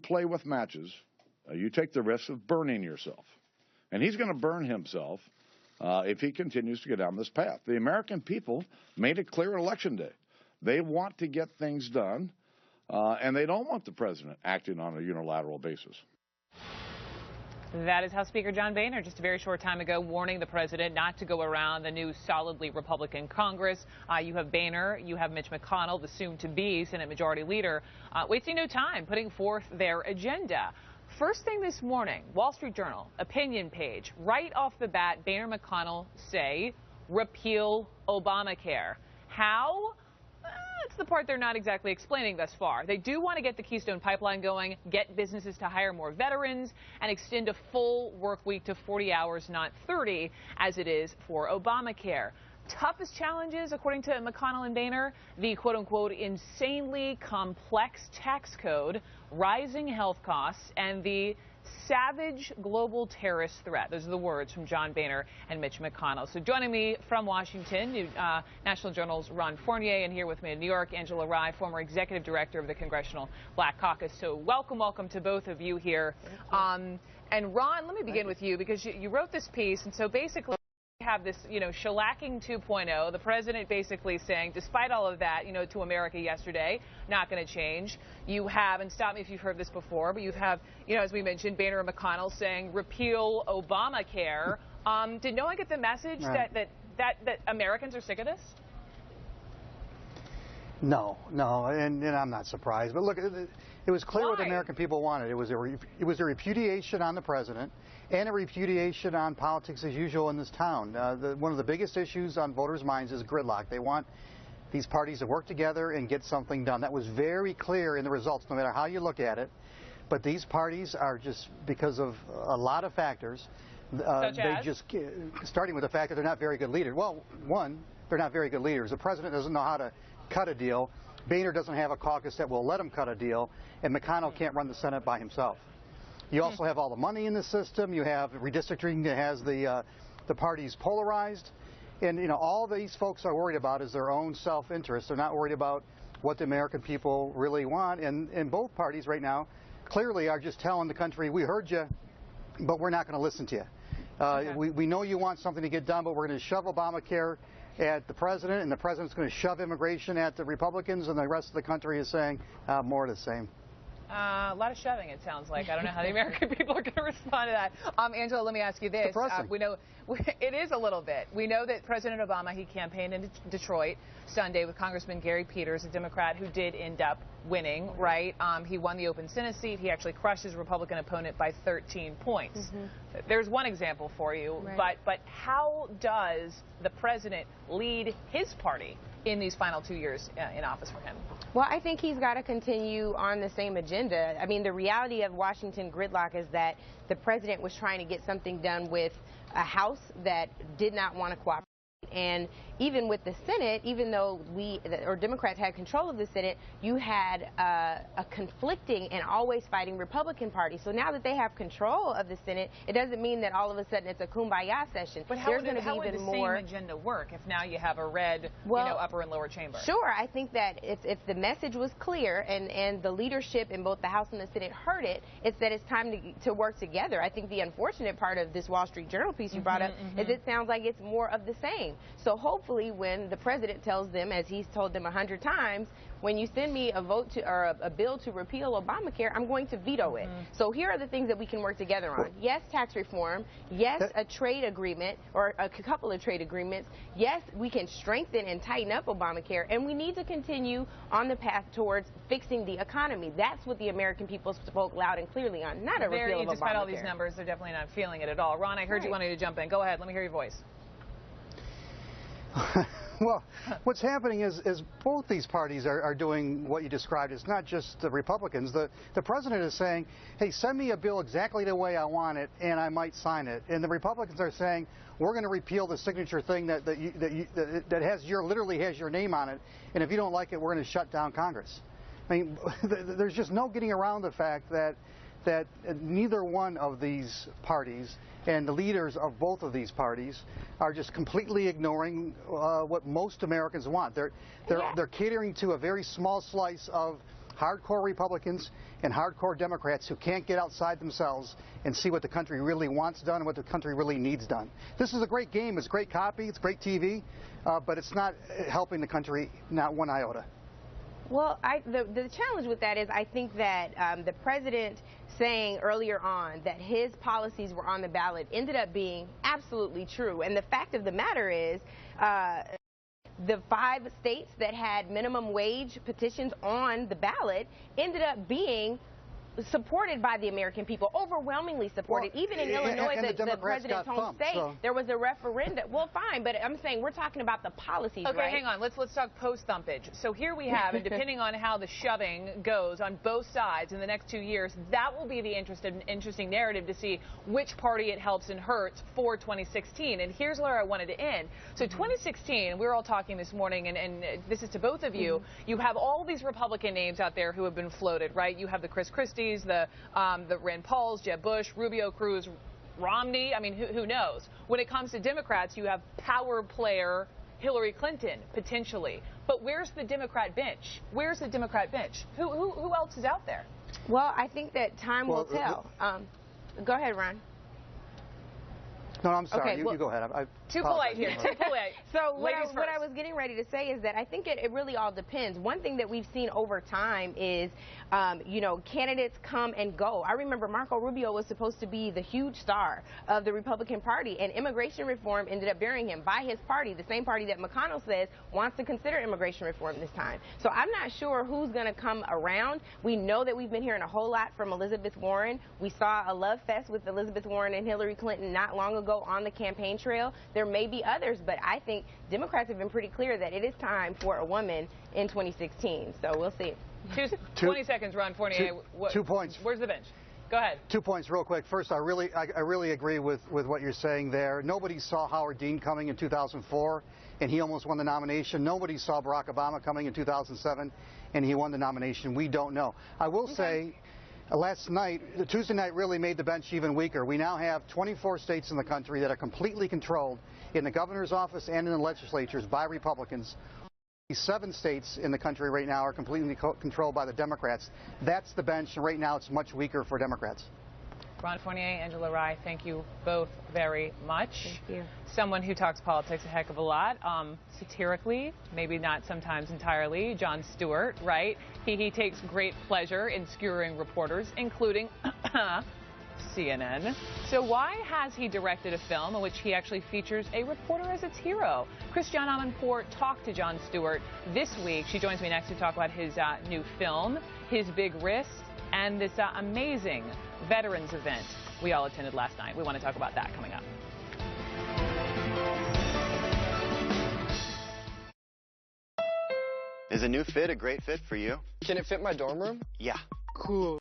play with matches, you take the risk of burning yourself. And he's going to burn himself if he continues to go down this path. The American people made it clear Election Day. They want to get things done, and they don't want the president acting on a unilateral basis. That is House Speaker John Boehner just a very short time ago warning the president not to go around the new solidly Republican Congress. You have Boehner, you have Mitch McConnell, the soon-to-be Senate Majority Leader, wasting no time putting forth their agenda. First thing this morning, Wall Street Journal, opinion page, right off the bat, Boehner and McConnell say, repeal Obamacare. How? That's the part they're not exactly explaining thus far. They do want to get the Keystone Pipeline going, get businesses to hire more veterans, and extend a full work week to 40 hours, not 30, as it is for Obamacare. Toughest challenges, according to McConnell and Boehner, the quote-unquote insanely complex tax code, rising health costs, and the savage global terrorist threat. Those are the words from John Boehner and Mitch McConnell. So joining me from Washington, National Journal's Ron Fournier, and here with me in New York, Angela Rye, former executive director of the Congressional Black Caucus. So welcome to both of you here. And Ron, let me begin with you because you wrote this piece, and so basically have this, shellacking 2.0, the president basically saying, despite all of that, to America yesterday, not going to change. You have, and stop me if you've heard this before, but you have, as we mentioned, Boehner and McConnell saying, repeal Obamacare. Did no one get the message that Americans are sick of this? No, and I'm not surprised. But look, it was clear what the American people wanted. It was a repudiation on the president and a repudiation on politics as usual in this town. One of the biggest issues on voters' minds is gridlock. They want these parties to work together and get something done. That was very clear in the results, no matter how you look at it. But these parties are just, because of a lot of factors, starting with the fact that they're not very good leaders. Well, one, they're not very good leaders. The president doesn't know how to cut a deal. Boehner doesn't have a caucus that will let him cut a deal, and McConnell can't run the Senate by himself. You also have all the money in the system. You have redistricting that has the parties polarized, and all these folks are worried about is their own self-interest. They're not worried about what the American people really want, and both parties right now clearly are just telling the country, we heard you, but we're not going to listen to you. We know you want something to get done, but we're going to shove Obamacare at the president, and the president's going to shove immigration at the Republicans, and the rest of the country is saying more of the same. A lot of shoving, it sounds like. I don't know how the American people are going to respond to that. Angela, let me ask you this. We know it is a little bit. We know that President Obama, he campaigned in Detroit Sunday with Congressman Gary Peters, a Democrat who did end up winning, right? He won the open Senate seat. He actually crushed his Republican opponent by 13 points. There's one example for you, but how does the president lead his party in these final 2 years in office for him? Well, I think he's got to continue on the same agenda. I mean, the reality of Washington gridlock is that the president was trying to get something done with a House that did not want to cooperate. And even with the Senate, even though Democrats had control of the Senate, you had a conflicting and always fighting Republican party. So now that they have control of the Senate, it doesn't mean that all of a sudden it's a kumbaya session. But how would the same agenda work if now you have a red, upper and lower chamber? Sure, I think that if the message was clear and the leadership in both the House and the Senate heard it, it's that it's time to work together. I think the unfortunate part of this Wall Street Journal piece you brought up is it sounds like it's more of the same. So hopefully when the president tells them, as he's told them 100 times, when you send me a vote to, or a bill to repeal Obamacare, I'm going to veto it. So here are the things that we can work together on. Yes, tax reform. Yes, a trade agreement or a couple of trade agreements. Yes, we can strengthen and tighten up Obamacare, and we need to continue on the path towards fixing the economy. That's what the American people spoke loud and clearly on, not a repeal of Obamacare. Despite all these numbers, they're definitely not feeling it at all. Ron, I heard you wanted to jump in. Go ahead. Let me hear your voice. Well, what's happening is both these parties are doing what you described. It's not just the Republicans. The president is saying, hey, send me a bill exactly the way I want it, and I might sign it. And the Republicans are saying, we're going to repeal the signature thing that literally has your name on it, and if you don't like it, we're going to shut down Congress. I mean, there's just no getting around the fact that neither one of these parties and the leaders of both of these parties are just completely ignoring what most Americans want. They're catering to a very small slice of hardcore Republicans and hardcore Democrats who can't get outside themselves and see what the country really wants done and what the country really needs done. This is a great game. It's great copy. It's great TV, but it's not helping the country, not one iota. Well, the challenge with that is I think that the president saying earlier on that his policies were on the ballot ended up being absolutely true. And the fact of the matter is the 5 states that had minimum wage petitions on the ballot ended up being supported by the American people, overwhelmingly supported. Well, even in Illinois, and the president's home state, so there was a referendum. Well, fine, but I'm saying we're talking about the policies, okay, right? hang on. Let's talk post-thumpage. So here we have, and depending on how the shoving goes on both sides in the next 2 years, that will be the interesting narrative to see which party it helps and hurts for 2016. And here's where I wanted to end. So 2016, we were all talking this morning, and this is to both of you. You have all these Republican names out there who have been floated, right? You have the Chris Christie, the Rand Pauls, Jeb Bush, Rubio, Cruz, Romney. I mean, who knows? When it comes to Democrats, you have power player Hillary Clinton, potentially. But where's the Democrat bench? Where's the Democrat bench? Who else is out there? Well, I think that time will tell. Go ahead, Ron. No, I'm sorry. Okay, you go ahead. Too polite here. Too polite. So what I was getting ready to say is that I think it really all depends. One thing that we've seen over time is, you know, candidates come and go. I remember Marco Rubio was supposed to be the huge star of the Republican Party, and immigration reform ended up burying him by his party, the same party that McConnell says wants to consider immigration reform this time. So I'm not sure who's going to come around. We know that we've been hearing a whole lot from Elizabeth Warren. We saw a love fest with Elizabeth Warren and Hillary Clinton not long ago on the campaign trail. There may be others, but I think Democrats have been pretty clear that it is time for a woman in 2016. So we'll see. 20 seconds, Ron Fournier. 2 points. Where's the bench? Go ahead. 2 points real quick. First, I really agree with what you're saying there. Nobody saw Howard Dean coming in 2004, and he almost won the nomination. Nobody saw Barack Obama coming in 2007, and he won the nomination. We don't know. I will say, last night, the Tuesday night really made the bench even weaker. We now have 24 states in the country that are completely controlled in the governor's office and in the legislatures by Republicans. 7 states in the country right now are completely controlled by the Democrats. That's the bench, and right now it's much weaker for Democrats. Ron Fournier, Angela Rye, thank you both very much. Thank you. Someone who talks politics a heck of a lot, satirically, maybe not sometimes entirely. Jon Stewart, right? He takes great pleasure in skewering reporters, including CNN. So why has he directed a film in which he actually features a reporter as its hero? Christiane Amanpour talked to Jon Stewart this week. She joins me next to talk about his new film, His Big Risk, and this amazing veterans event we all attended last night. We want to talk about that coming up. Is a new fit a great fit for you? Can it fit my dorm room? Yeah. Cool.